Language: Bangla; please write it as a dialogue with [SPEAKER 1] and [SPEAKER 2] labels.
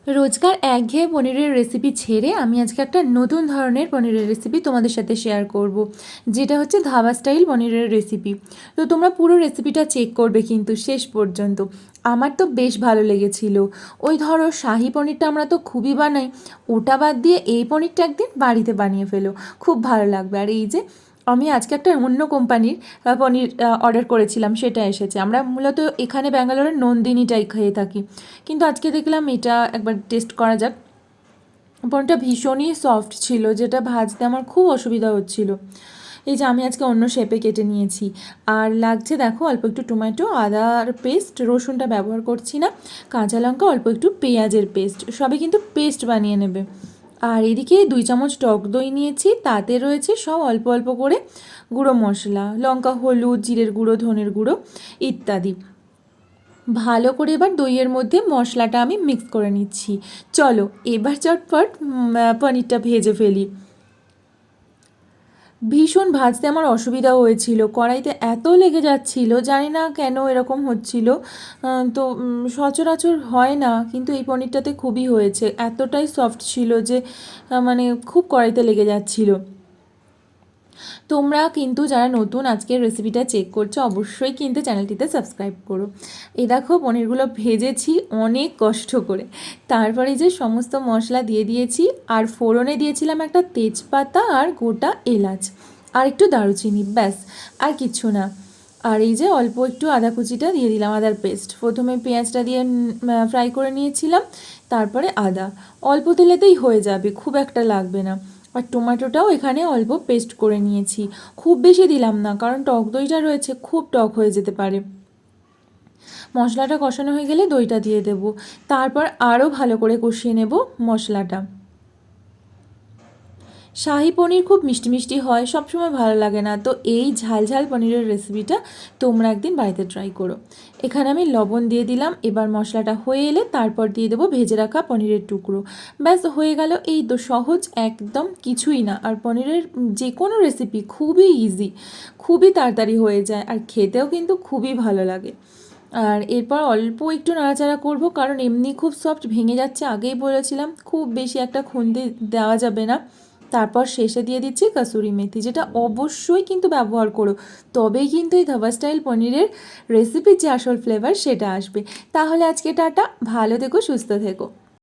[SPEAKER 1] রোজকার একঘেয়ে পনিরের রেসিপি ছেড়ে আমি আজকে একটা নতুন ধরনের পনিরের রেসিপি তোমাদের সাথে শেয়ার করব, যেটা হচ্ছে ধাবা স্টাইল পনিরের রেসিপি। তো তোমরা পুরো রেসিপিটা চেক করবে কিন্তু শেষ পর্যন্ত। আমার তো বেশ ভালো লেগেছিল। ওই ধরো শাহি পনিরটা আমরা তো খুবই বানাই, ওটা বাদ দিয়ে এই পনিরটা একদিন বাড়িতে বানিয়ে ফেলো, খুব ভালো লাগবে। আর এই যে আমি আজকে একটা অন্য কোম্পানির পনির অর্ডার করেছিলাম, সেটা এসেছে। আমরা মূলত এখানে ব্যাঙ্গালোরের নন্দিনীটাই খেয়ে থাকি, কিন্তু আজকে দেখলাম এটা একবার টেস্ট করা যাক। পনিরটা ভীষণই সফট ছিল, যেটা ভাজতে আমার খুব অসুবিধা হচ্ছিল। এই যে আমি আজকে অন্য শেপে কেটে নিয়েছি। আর লাগছে দেখো অল্প একটু টমেটো, আদার পেস্ট, রসুনটা ব্যবহার করছি না, কাঁচা লঙ্কা, অল্প একটু পেঁয়াজের পেস্ট, সবই কিন্তু পেস্ট বানিয়ে নেবে। আর এদিকে 2 চামচ টক দই নিয়েছি, তাতে রয়েছে সব অল্প অল্প করে গুঁড়ো মশলা, লঙ্কা, হলুদ, জিরের গুঁড়ো, ধনের গুঁড়ো ইত্যাদি। ভালো করে এবার দইয়ের মধ্যে মশলাটা আমি মিক্স করে নিচ্ছি। চলো এবার চটপট পনিরটা ভেজে ফেলি। ভীষণ ভাজতে আমার অসুবিধা হয়েছিল, কড়াইতে এত লেগে যাচ্ছিল, জানি না কেন এরকম হচ্ছিল। তো সচরাচর হয় না, কিন্তু এই পনিরটাতে খুবই হয়েছে, এতটাই সফট ছিল যে মানে খুব কড়াইতে লেগে যাচ্ছিল। তোমরা কিন্তু যারা নতুন আজকের রেসিপিটা চেক করছো, অবশ্যই কিন্তু চ্যানেলটিতে সাবস্ক্রাইব করো। এই দেখো পনিরগুলো ভেজেছি অনেক কষ্ট করে, তারপরে যে সমস্ত মশলা দিয়ে দিয়েছি, আর ফোড়নে দিয়েছিলাম একটা তেজপাতা আর গোটা এলাচ আর একটু দারুচিনি, ব্যাস আর কিচ্ছু না। আর এই যে অল্প একটু আদা কুচিটা দিয়ে দিলাম, আদার পেস্ট। প্রথমে পেঁয়াজটা দিয়ে ফ্রাই করে নিয়েছিলাম, তারপরে আদা। অল্প তেলেতেই হয়ে যাবে, খুব একটা লাগবে না। আর টমেটোটাও এখানে অল্প পেস্ট করে নিয়েছি, খুব বেশি দিলাম না, কারণ টক দইটা রয়েছে, খুব টক হয়ে যেতে পারে। মশলাটা কষানো হয়ে গেলে দইটা দিয়ে দেব, তারপর আরও ভালো করে কষিয়ে নেব মশলাটা। শাহি পনির খুব মিষ্টি মিষ্টি হয়, সবসময় ভালো লাগে না, তো এই ঝাল ঝাল পনিরের রেসিপিটা তোমরা একদিন বাড়িতে ট্রাই করো। এখানে আমি লবণ দিয়ে দিলাম, এবার মশলাটা হয়ে এলে তারপর দিয়ে দেবো ভেজে রাখা পনিরের টুকরো। ব্যাস হয়ে গেল, এই তো সহজ, একদম কিছুই না। আর পনিরের যে কোনো রেসিপি খুবই ইজি, খুবই তাড়াতাড়ি হয়ে যায়, আর খেতেও কিন্তু খুবই ভালো লাগে। আর এরপর অল্প একটু নাড়াচাড়া করব, কারণ এমনি খুব সফট, ভেঙে যাচ্ছে, আগেই বলেছিলাম, খুব বেশি একটা খুন্তি দেওয়া যাবে না। তারপর শেষে দিয়ে দিচ্ছি কাসুরি মেথি, যেটা অবশ্যই কিন্তু ব্যবহার করো, তবেই কিন্তু এই ধাবা স্টাইল পনিরের রেসিপির যে আসল ফ্লেভার সেটা আসবে। তাহলে আজকে টাটা, ভালো থেকো, সুস্থ থেকো।